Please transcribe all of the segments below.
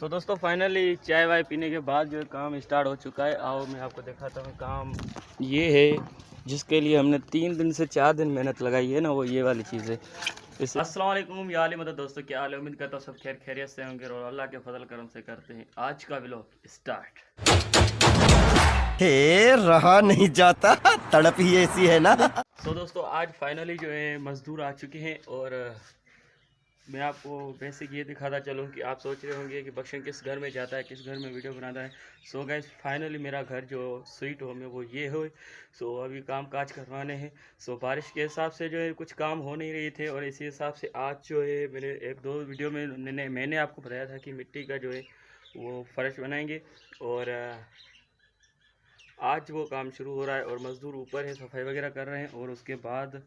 तो दोस्तों फाइनली चाय वाय पीने के बाद जो है काम स्टार्ट हो चुका है। आओ मैं आपको दिखाता हूँ काम। ये है जिसके लिए हमने 3 दिन से 4 दिन मेहनत लगाई है ना, वो ये वाली चीज़ है। इसे अस्सलाम वालेकुम या आली मदद दोस्तों, क्या हाल है? उम्मीद करता हूँ सब खैरियत से होंगे और अल्लाह के फजल करम से करते हैं आज का व्लॉग स्टार्ट। हे रहा नहीं जाता, तड़प ही ऐसी है ना। तो दोस्तों आज फाइनली जो है मज़दूर आ चुके हैं और मैं आपको बेसिक ये दिखाता चलूँ कि आप सोच रहे होंगे कि बख्शन किस घर में जाता है, किस घर में वीडियो बनाता है। सो गाइस फाइनली मेरा घर जो स्वीट होम है वो ये हो। सो अभी काम काज करवाने हैं। सो बारिश के हिसाब से जो है कुछ काम हो नहीं रही थे और इसी हिसाब से आज जो है मेरे 1-2 वीडियो में मैंने आपको बताया था कि मिट्टी का जो है वो फर्श बनाएंगे और आज वो काम शुरू हो रहा है और मज़दूर ऊपर है, सफाई वगैरह कर रहे हैं। और उसके बाद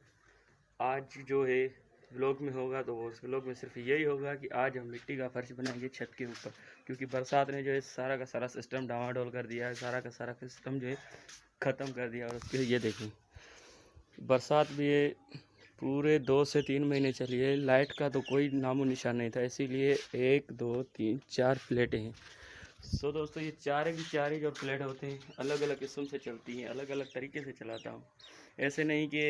आज जो है व्लॉग में होगा तो उस व्लॉग में सिर्फ यही होगा कि आज हम मिट्टी का फर्श बनाएंगे छत के ऊपर, क्योंकि बरसात ने जो है सारा का सारा सिस्टम डामाडोल कर दिया है, सारा का सारा सिस्टम जो है ख़त्म कर दिया। और उसके ये देखें बरसात भी है, पूरे 2 से 3 महीने चली है, लाइट का तो कोई नामो निशान नहीं था, इसीलिए 1 2 3 4 प्लेटें हैं। सो दोस्तों ये चार ही जो प्लेट होते हैं अलग अलग किस्म से चलती हैं, अलग अलग तरीके से चलाता हूँ, ऐसे नहीं कि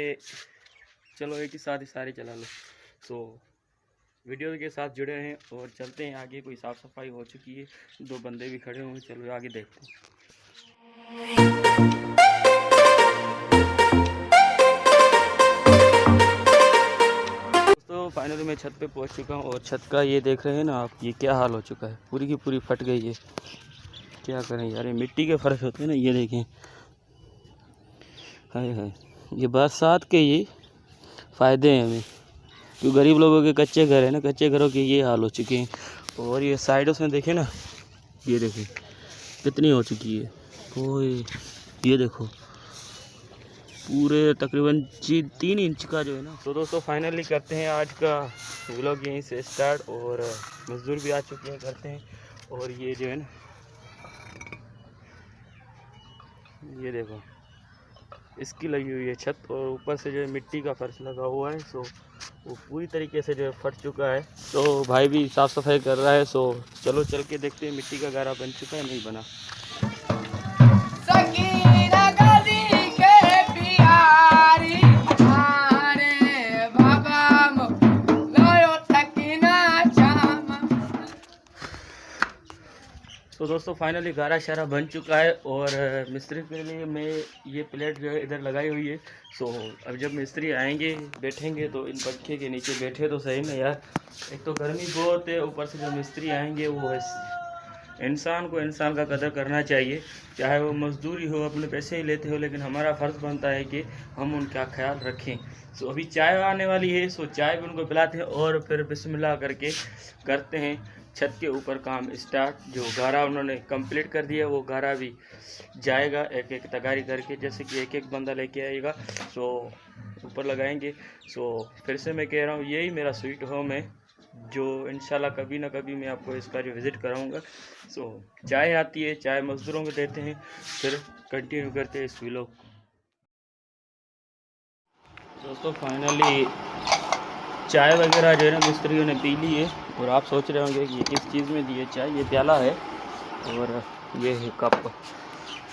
चलो एक ही साथ ही सारे चला लो। सो वीडियो के साथ जुड़े हैं और चलते हैं आगे। कोई साफ़ सफाई हो चुकी है, 2 बंदे भी खड़े होंगे, चलो आगे देखते हैं। दोस्तों फाइनली मैं छत पे पहुंच चुका हूं और छत का ये देख रहे हैं ना आप, ये क्या हाल हो चुका है, पूरी की पूरी फट गई है। क्या करें यार, ये मिट्टी के फर्श होते हैं ना, ये देखें, हाय हाय, ये बरसात के ये फ़ायदे हैं हमें, क्यों गरीब लोगों के कच्चे घर है ना, कच्चे घरों के ये हाल हो चुके हैं। और ये साइडों से देखें ना, ये देखें कितनी हो चुकी है, ओए ये देखो पूरे तकरीबन 3 इंच का जो है ना। तो दोस्तों फाइनली करते हैं आज का व्लॉग यहीं से स्टार्ट और मज़दूर भी आ चुके हैं, करते हैं। और ये जो है ना, ये देखो इसकी लगी हुई है छत और ऊपर से जो है मिट्टी का फर्श लगा हुआ है। सो वो पूरी तरीके से जो है फट चुका है। तो भाई भी साफ़ सफाई कर रहा है। सो चलो चल के देखते हैं मिट्टी का गारा बन चुका है नहीं बना। तो दोस्तों फाइनली गारा शारा बन चुका है और मिस्त्री के लिए मैं ये प्लेट जो है इधर लगाई हुई है। सो अब जब मिस्त्री आएंगे बैठेंगे तो इन पंखे के नीचे बैठे तो सही ना यार, एक तो गर्मी बहुत है, ऊपर से जो मिस्त्री आएंगे वो इंसान को इंसान का कदर करना चाहिए, चाहे वो मजदूरी हो, अपने पैसे ही लेते हो, लेकिन हमारा फ़र्ज़ बनता है कि हम उनका ख्याल रखें। सो अभी चाय आने वाली है, सो चाय भी उनको पिलाते हैं और फिर बिस्मिल्लाह करके करते हैं छत के ऊपर काम स्टार्ट। जो गारा उन्होंने कंप्लीट कर दिया वो गारा भी जाएगा एक एक तगारी करके, जैसे कि एक एक बंदा लेके आएगा सो ऊपर लगाएंगे। सो फिर से मैं कह रहा हूँ यही मेरा स्वीट होम है जो इंशाल्लाह कभी ना कभी मैं आपको इसका जो विज़िट कराऊंगा। सो चाय आती है, चाय मज़दूरों को देते हैं, फिर कंटिन्यू करते हैं इस व्लॉग। दोस्तों फाइनली चाय वगैरह जो है ना मिस्त्रियों ने पी ली है और आप सोच रहे होंगे कि ये किस चीज़ में दी है चाय, ये प्याला है और ये है कप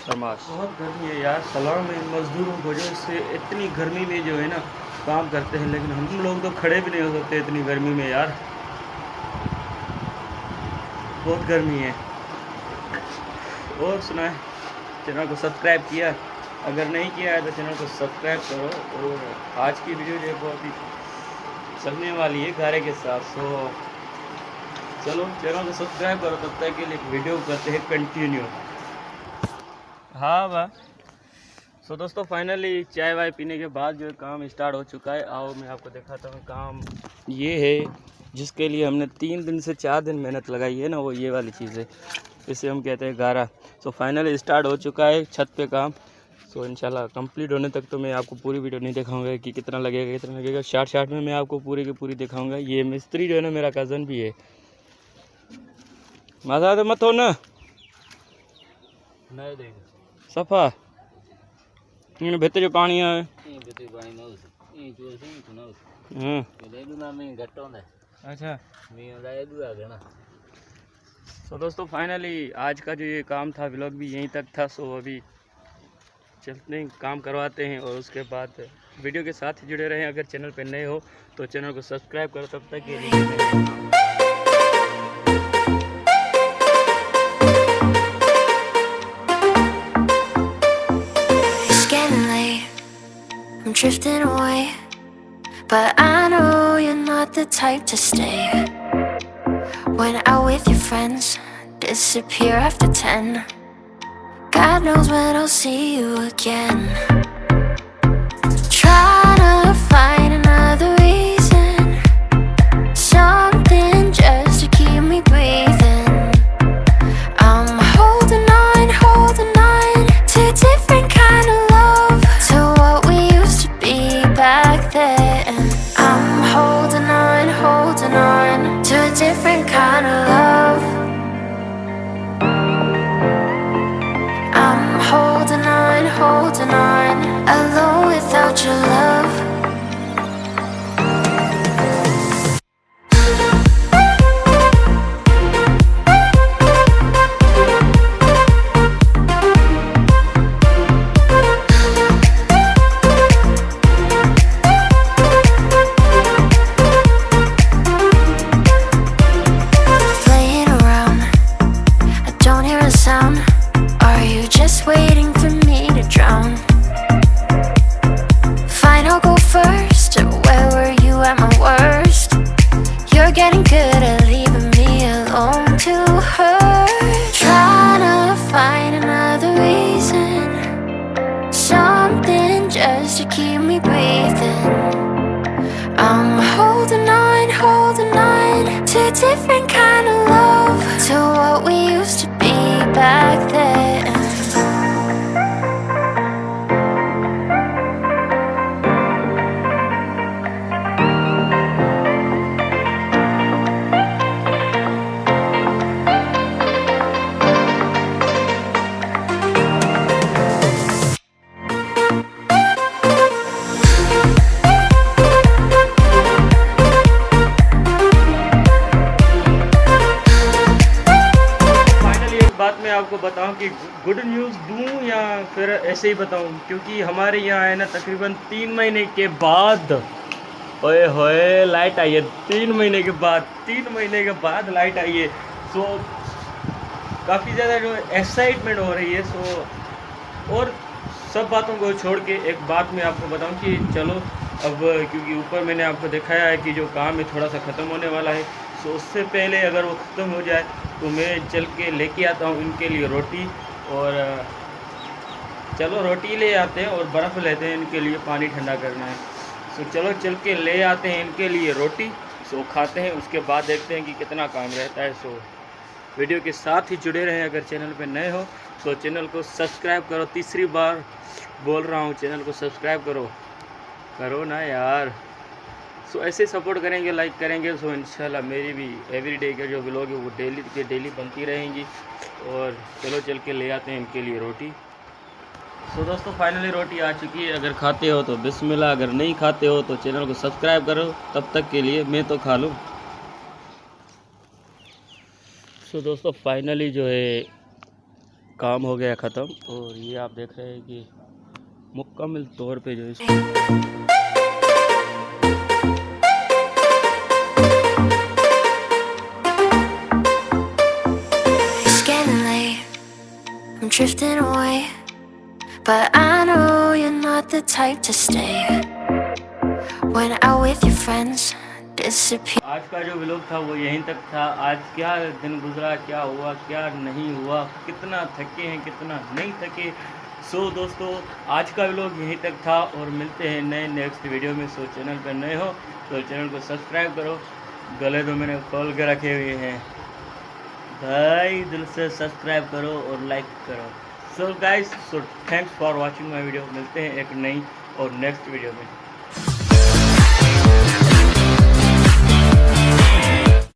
थर्मास। बहुत गर्मी है यार, सलाम है मज़दूरों को जो इससे इतनी गर्मी में जो है ना काम करते हैं, लेकिन हम लोग तो खड़े भी नहीं हो सकते इतनी गर्मी में यार, बहुत गर्मी है। और सुनाए, चैनल को सब्सक्राइब किया? अगर नहीं किया है तो चैनल को सब्सक्राइब करो। और आज की वीडियो जो है बहुत ही चलने वाली है गारे के साथ। सो चलो चैनल को सब्सक्राइब करो, तब तक के लिए वीडियो करते हैं कंटिन्यू। हाँ वाह। सो दोस्तों फाइनली चाय वाय पीने के बाद जो है काम स्टार्ट हो चुका है। आओ मैं आपको दिखाता हूँ काम। ये है जिसके लिए हमने 3 दिन से 4 दिन मेहनत लगाई है ना, वो ये वाली चीज़ है, इसे हम कहते हैं गारा। सो फाइनली स्टार्ट हो चुका है छत पे काम। सो इंशाल्लाह कंप्लीट होने तक तो मैं आपको पूरी वीडियो नहीं दिखाऊंगा कि कितना लगेगा, शार्ट में मैं आपको पूरी की पूरी दिखाऊंगा। ये मिस्त्री जो है ना मेरा कज़न भी है, मज़ा तो मत हो ना सफ़ा भितर जो पानी आए। हाँ अच्छा सो दोस्तों फाइनली आज का जो ये काम था व्लॉग भी यहीं तक था। सो अभी चलते हैं, काम करवाते हैं और उसके बाद वीडियो के साथ ही जुड़े रहें। अगर चैनल पे नए हो तो चैनल को सब्सक्राइब करो। तब तक के लिए I'm drifting away, but I know you're not the type to stay. When out with your friends, disappear after 10. God knows when I'll see you again. Try to find another reason, something just to keep me breathing. I'm holding on to a different kind of love, to what we used to be back then. I'm holding on to a different kind of love. I'm holding on, alone without your love. Playing around, I don't hear a sound. Are you just waiting for me to drown? Fine, I'll go first. Where were you at my worst? You're getting good at leaving me alone to hurt. Trying to find another reason, something just to keep me breathing. I'm holding on to a different kind of love, to what we used to be back then. बात मैं आपको बताऊं कि good news दूं या फिर ऐसे ही बताऊं, क्योंकि हमारे यहाँ है ना तकरीबन 3 महीने के बाद ओए होए लाइट आई है। 3 महीने के बाद लाइट आई है। सो काफ़ी ज़्यादा जो एक्साइटमेंट हो रही है। सो और सब बातों को छोड़ के एक बात मैं आपको बताऊं कि चलो अब, क्योंकि ऊपर मैंने आपको दिखाया है कि जो काम है थोड़ा सा ख़त्म होने वाला है। सो उससे पहले अगर वो ख़त्म हो जाए तो मैं चल के लेके आता हूँ इनके लिए रोटी। और चलो रोटी ले आते हैं और बर्फ़ लेते हैं, इनके लिए पानी ठंडा करना है। सो चलो चल के ले आते हैं इनके लिए रोटी। सो खाते हैं, उसके बाद देखते हैं कि कितना काम रहता है। सो वीडियो के साथ ही जुड़े रहें। अगर चैनल पे नए हो तो चैनल को सब्सक्राइब करो। तीसरी बार बोल रहा हूँ, चैनल को सब्सक्राइब करो ना यार। सो ऐसे सपोर्ट करेंगे, लाइक करेंगे, सो इंशाल्लाह मेरी भी एवरीडे के जो व्लॉग है वो डेली बनती रहेंगी। और चलो चल के ले आते हैं इनके लिए रोटी। सो दोस्तों फाइनली रोटी आ चुकी है। अगर खाते हो तो बिस्मिल्लाह, अगर नहीं खाते हो तो चैनल को सब्सक्राइब करो। तब तक के लिए मैं तो खा लूँ। सो दोस्तों फाइनली जो है काम हो गया ख़त्म। और ये आप देख रहे हैं कि मुकम्मल तौर पे जो इसको I'm drifting away, but I know you're not the type to stay. When out with your friends, disappear. आज का जो व्लॉग था वो यहीं तक था। आज क्या दिन गुजरा, क्या हुआ, क्या नहीं हुआ, कितना थके हैं, कितना नहीं थके। सो दोस्तों आज का व्लॉग यहीं तक था और मिलते हैं नए नेक्स्ट वीडियो में। सो चैनल पर नए हो तो चैनल को सब्सक्राइब करो। गले तो मैंने खोल के रखे हुए हैं भाई, दिल से सब्सक्राइब करो और लाइक करो। So guys, so thanks for watching my video. मिलते हैं एक नई और नेक्स्ट वीडियो में।